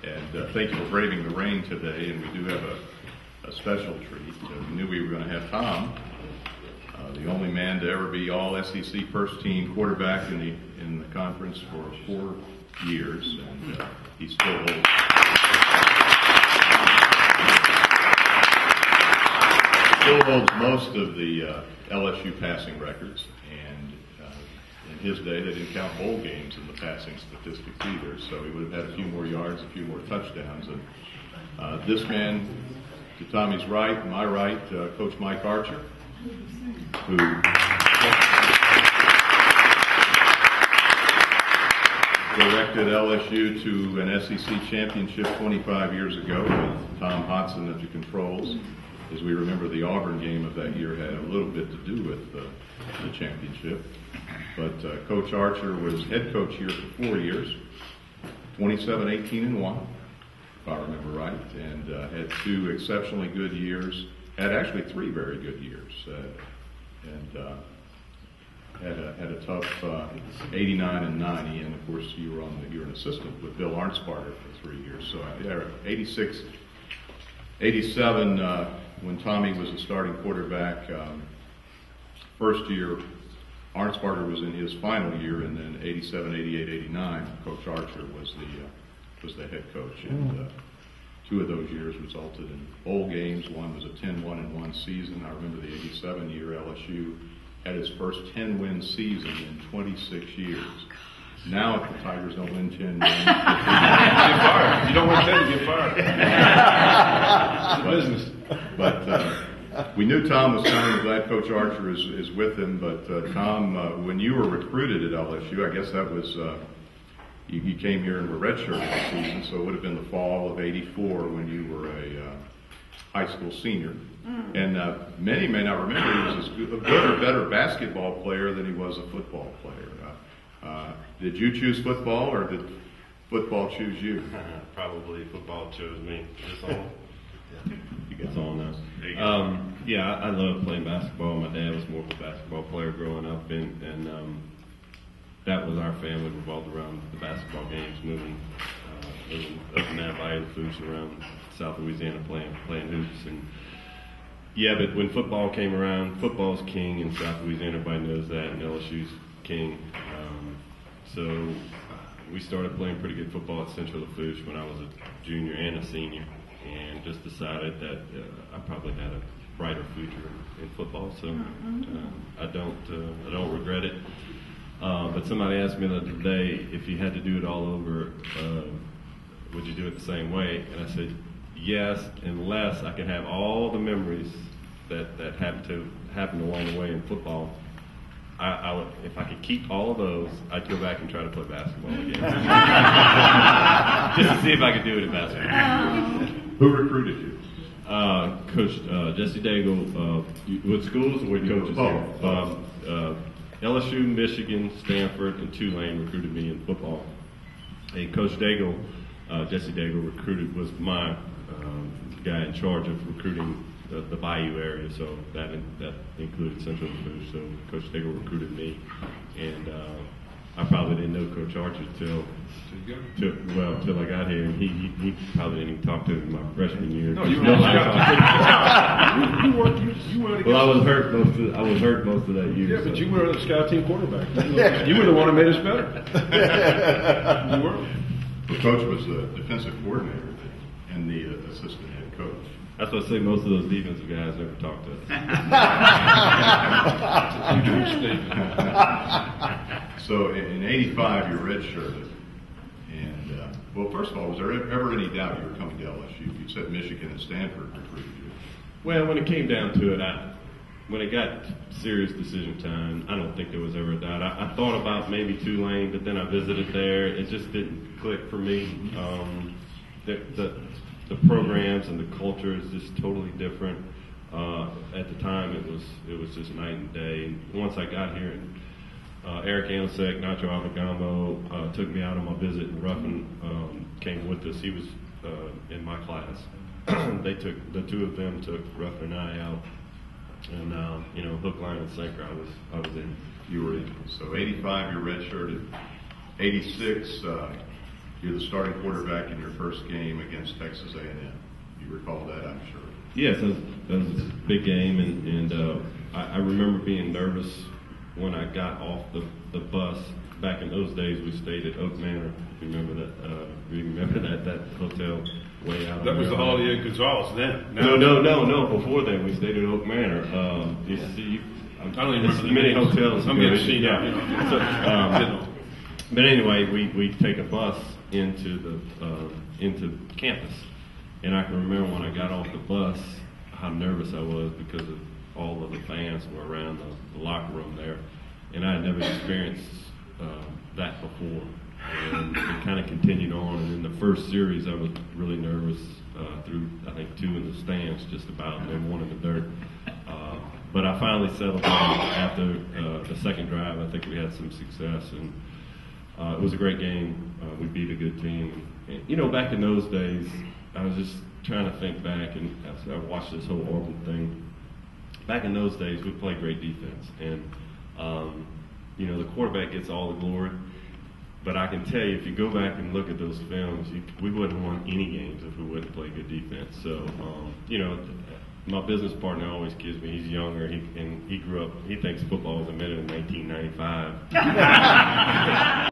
And thank you for braving the rain today. And we do have a special treat. We knew we were going to have Tom, the only man to ever be all SEC first team quarterback in the conference for 4 years, and he still holds most of the LSU passing records. And in his day, they didn't count bowl games in the passing statistics either, so he would have had a few more yards, a few more touchdowns. And this man, to Tommy's right, my right, Coach Mike Archer, who directed LSU to an SEC championship 25 years ago with Tom Hodson at the controls. As we remember, the Auburn game of that year had a little bit to do with the championship. But Coach Archer was head coach here for 4 years, 27-18-1, if I remember right, and had 2 exceptionally good years. Had actually 3 very good years, and had a tough 89 and 90. And of course, you were an assistant with Bill Arnsparger for 3 years. So 86, 87, when Tommy was a starting quarterback. First year, Arnsparger was in his final year, and then 87, 88, 89, Coach Archer was the head coach. And 2 of those years resulted in bowl games. One was a 10-1-1 season. I remember the 87 year LSU had its first 10-win season in 26 years. Now, if the Tigers don't win 10 wins, get fired. You don't win 10, you get fired. It's business. But we knew Tom was coming. We're glad Coach Archer is with him. But Tom, when you were recruited at LSU, I guess that was you came here and were redshirted this season, so it would have been the fall of '84 when you were a high school senior. And many may not remember he was a good or better basketball player than he was a football player. Did you choose football, or did football choose you? Probably football chose me. It's on now. Yeah, I love playing basketball. My dad was more of a basketball player growing up, and that was our family revolved around the basketball games, moving up and down by the Foosh around South Louisiana playing hoops. And yeah, but when football came around, football's king in South Louisiana. Everybody knows that, and LSU's king. So we started playing pretty good football at Central Lafourche when I was a junior and a senior, and just decided that I probably had a brighter future in football. So I don't regret it. But somebody asked me the other day, if you had to do it all over, would you do it the same way? And I said, yes, unless I could have all the memories that happened along the way in football. I would, if I could keep all of those, I'd go back and try to play basketball again. Just to see if I could do it in basketball. Who recruited you? Coach Jesse Daigle, with schools or with coaches here? LSU, Michigan, Stanford, and Tulane recruited me in football. And Coach Daigle, Jesse Daigle was my guy in charge of recruiting the Bayou area, so that included Central Lafourche. So Coach Daigle recruited me, and I probably didn't know Coach Archer till I got here, and he probably didn't even talk to him in my freshman year. No, you were Well, I was hurt most of that year. Yeah, but you were the scout team quarterback. You were the one that made us better. You were. The coach was the defensive coordinator and the assistant head coach. That's what I say. Most of those defensive guys never talk to us. So in '85, you redshirted, and well, first of all, was there ever any doubt you were coming to LSU? You said Michigan and Stanford recruited you. Well, when it came down to it, when it got serious decision time, I don't think there was ever a doubt. I thought about maybe Tulane, but then I visited there. It just didn't click for me. The programs and the culture is just totally different. At the time, it was just night and day. And once I got here, Eric Anasek, Nacho Avagambo took me out on my visit, and Ruffin came with us. He was in my class. The 2 of them took Ruffin and I out, and hook, line, and sinker. I was in. You were in. So '85, you're redshirted. '86, You're the starting quarterback in your first game against Texas A&M. You recall that, I'm sure. Yes, that was a big game, and I remember being nervous when I got off the bus. Back in those days, we stayed at Oak Manor. If you remember that? You remember that hotel way out? That was the Holiday Inn Gonzalez then. No. Before then, we stayed at Oak Manor. You see, I don't even remember many hotels. I'm getting seen out. But anyway, we take a bus into campus, and I can remember when I got off the bus how nervous I was because of all of the fans were around the locker room there, and I had never experienced that before. And it kind of continued on, and in the first series I was really nervous through, I think, 2 in the stands just about, and then 1 in the dirt. But I finally settled down after the second drive. I think we had some success, and it was a great game. We beat a good team. And, back in those days, I was just trying to think back, and I watched this whole Auburn thing. Back in those days, we played great defense, and the quarterback gets all the glory. But I can tell you, if you go back and look at those films, we wouldn't have won any games if we wouldn't play good defense. So, my business partner always kids me. He's younger, and he grew up. He thinks football was invented in 1995.